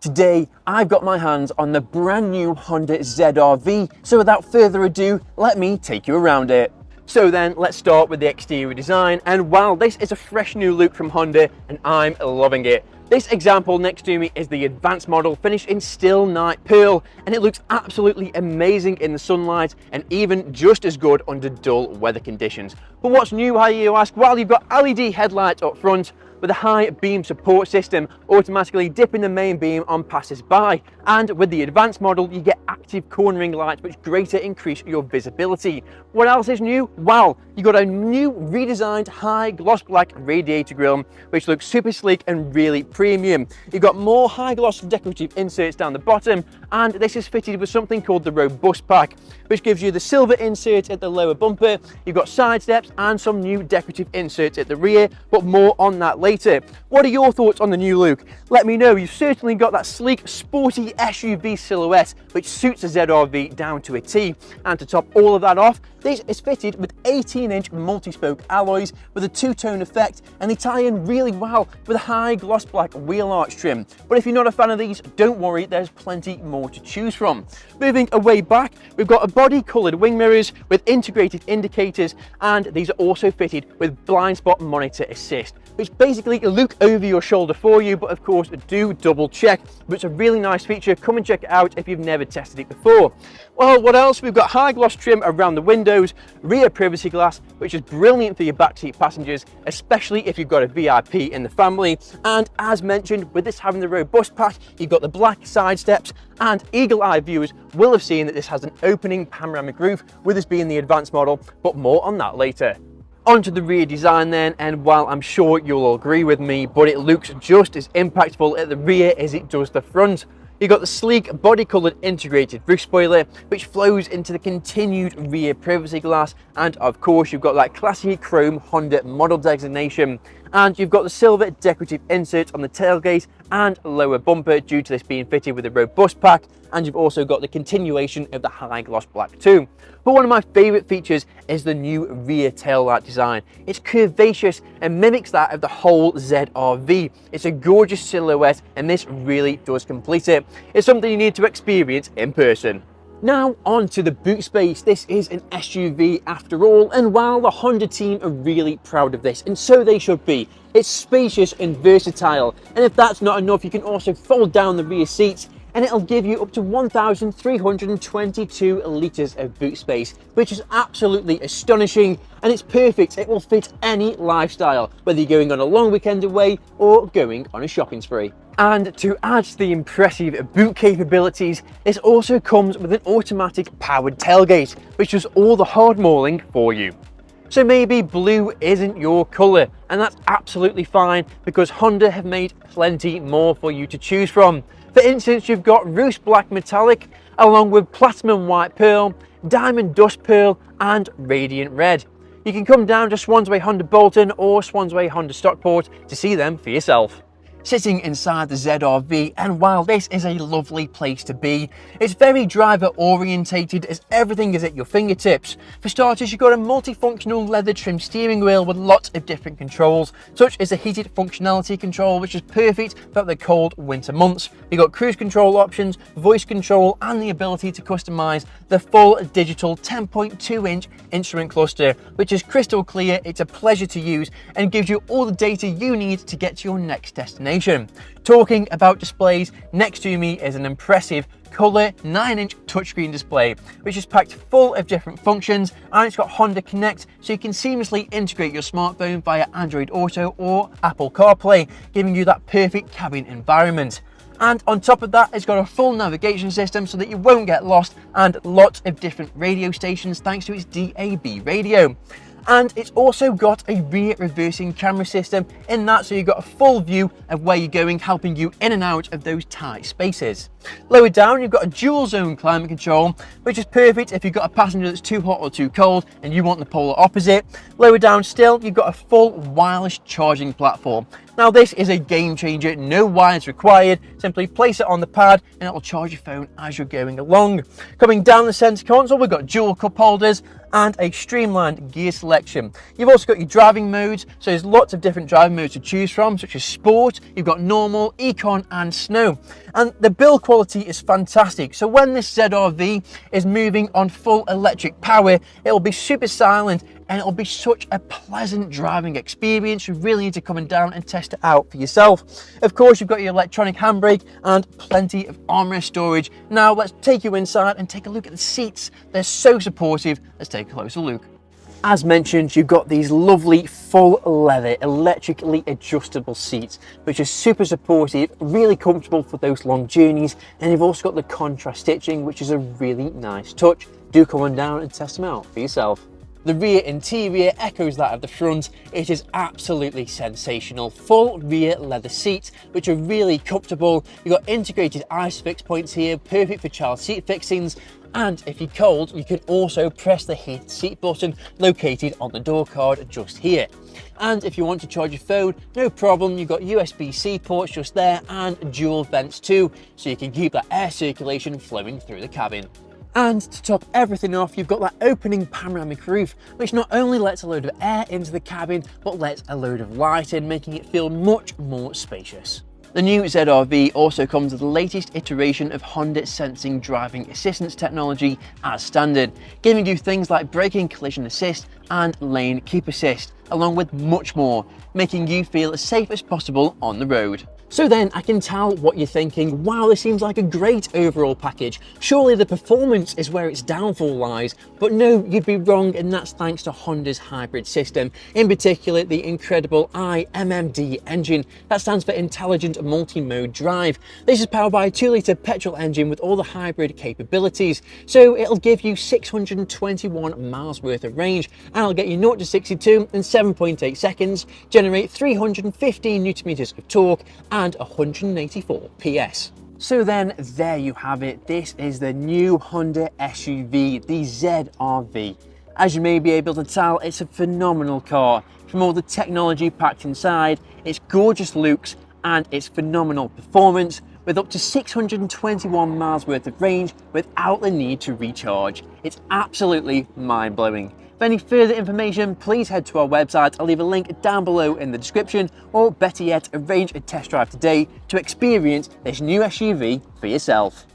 Today, I've got my hands on the brand new Honda ZR-V, so without further ado, let me take you around it. So then, let's start with the exterior design, and wow, this is a fresh new look from Honda, and I'm loving it. This example next to me is the advanced model finished in still night pearl, and it looks absolutely amazing in the sunlight and even just as good under dull weather conditions. But what's new, how you ask? Well, you've got LED headlights up front with a high beam support system, automatically dipping the main beam on passers-by. And with the advanced model, you get active cornering lights, which greatly increase your visibility. What else is new? Well, you got a new redesigned high gloss black radiator grille, which looks super sleek and really premium. You've got more high gloss decorative inserts down the bottom, and this is fitted with something called the Robust Pack, which gives you the silver insert at the lower bumper. You've got side steps and some new decorative inserts at the rear, but more on that later. What are your thoughts on the new look? Let me know. You've certainly got that sleek, sporty SUV silhouette, which suits the ZR-V down to a T. And to top all of that off, this is fitted with 18-inch multi-spoke alloys with a two-tone effect, and they tie in really well with a high gloss black wheel arch trim. But if you're not a fan of these, don't worry, there's plenty more to choose from. Moving away back, we've got a body-coloured wing mirrors with integrated indicators, and these are also fitted with blind spot monitor assist, which basically look over your shoulder for you, but of course do double check. But it's a really nice feature. Come and check it out if you've never tested it before. Well, what else? We've got high gloss trim around the windows, rear privacy glass, which is brilliant for your backseat passengers, especially if you've got a VIP in the family. And as mentioned, with this having the Robust Pack, you've got the black side steps, and eagle-eye viewers will have seen that this has an opening panoramic roof, with this being the advanced model, but more on that later. Onto the rear design then, and while I'm sure you'll all agree with me, but it looks just as impactful at the rear as it does the front. You've got the sleek body-coloured integrated roof spoiler, which flows into the continued rear privacy glass, and of course you've got that classy chrome Honda model designation, and you've got the silver decorative insert on the tailgate and lower bumper due to this being fitted with a Robust Pack, and you've also got the continuation of the high gloss black too. But one of my favourite features is the new rear taillight design. It's curvaceous and mimics that of the whole ZR-V. It's a gorgeous silhouette, and this really does complete it. It's something you need to experience in person. Now on to the boot space. This is an SUV after all, and while the Honda team are really proud of this, and so they should be, it's spacious and versatile. And if that's not enough, you can also fold down the rear seats, and it'll give you up to 1,322 litres of boot space, which is absolutely astonishing, and it's perfect. It will fit any lifestyle, whether you're going on a long weekend away or going on a shopping spree. And to add to the impressive boot capabilities, this also comes with an automatic powered tailgate, which does all the hard mauling for you. So maybe blue isn't your colour, and that's absolutely fine, because Honda have made plenty more for you to choose from. For instance, you've got roost black metallic, along with platinum white pearl, diamond dust pearl, and radiant red. You can come down to Swansway Honda Bolton or Swansway Honda Stockport to see them for yourself. Sitting inside the ZR-V, and while this is a lovely place to be, it's very driver orientated as everything is at your fingertips. For starters, you've got a multifunctional leather trim steering wheel with lots of different controls, such as a heated functionality control, which is perfect for the cold winter months. You've got cruise control options, voice control, and the ability to customize the full digital 10.2-inch instrument cluster, which is crystal clear. It's a pleasure to use and gives you all the data you need to get to your next destination. Talking about displays, next to me is an impressive colour 9-inch touchscreen display, which is packed full of different functions, and it's got Honda Connect, so you can seamlessly integrate your smartphone via Android Auto or Apple CarPlay, giving you that perfect cabin environment. And on top of that, it's got a full navigation system so that you won't get lost, and lots of different radio stations thanks to its DAB radio. And it's also got a rear reversing camera system in that, so you've got a full view of where you're going, helping you in and out of those tight spaces. Lower down, you've got a dual zone climate control, which is perfect if you've got a passenger that's too hot or too cold and you want the polar opposite. Lower down still, you've got a full wireless charging platform. Now this is a game changer, no wires required, simply place it on the pad and it will charge your phone as you're going along. Coming down the center console, we've got dual cup holders and a streamlined gear selection. You've also got your driving modes, so there's lots of different driving modes to choose from, such as sport, you've got normal, econ and snow. And the build quality is fantastic, so when this ZR-V is moving on full electric power, it will be super silent and it'll be such a pleasant driving experience. You really need to come down and test it out for yourself. Of course, you've got your electronic handbrake and plenty of armrest storage. Now let's take you inside and take a look at the seats. They're so supportive. Let's take a closer look. As mentioned, you've got these lovely full leather electrically adjustable seats, which are super supportive, really comfortable for those long journeys, and you've also got the contrast stitching, which is a really nice touch. Do come on down and test them out for yourself. The rear interior echoes that of the front. It is absolutely sensational. Full rear leather seats, which are really comfortable. You've got integrated ISOFIX points here, perfect for child seat fixings. And if you're cold, you can also press the heated seat button located on the door card just here. And if you want to charge your phone, no problem. You've got USB-C ports just there and dual vents too, so you can keep that air circulation flowing through the cabin. And to top everything off, you've got that opening panoramic roof, which not only lets a load of air into the cabin, but lets a load of light in, making it feel much more spacious. The new ZR-V also comes with the latest iteration of Honda Sensing driving assistance technology as standard, giving you things like braking collision assist and lane keep assist, along with much more, making you feel as safe as possible on the road. So then I can tell what you're thinking, wow, this seems like a great overall package. Surely the performance is where its downfall lies, but no, you'd be wrong, and that's thanks to Honda's hybrid system, in particular the incredible iMMD engine. That stands for Intelligent Multi-Mode Drive. This is powered by a 2-litre petrol engine with all the hybrid capabilities, so it'll give you 621 miles worth of range, and it'll get you 0 to 62 in 7.8 seconds, generate 315 newton meters of torque, and 184 PS. So then there you have it. This is the new Honda SUV, the ZR-V. As you may be able to tell, it's a phenomenal car. From all the technology packed inside, its gorgeous looks and its phenomenal performance, with up to 621 miles worth of range without the need to recharge. It's absolutely mind-blowing. For any further information, please head to our website. I'll leave a link down below in the description, or better yet, arrange a test drive today to experience this new SUV for yourself.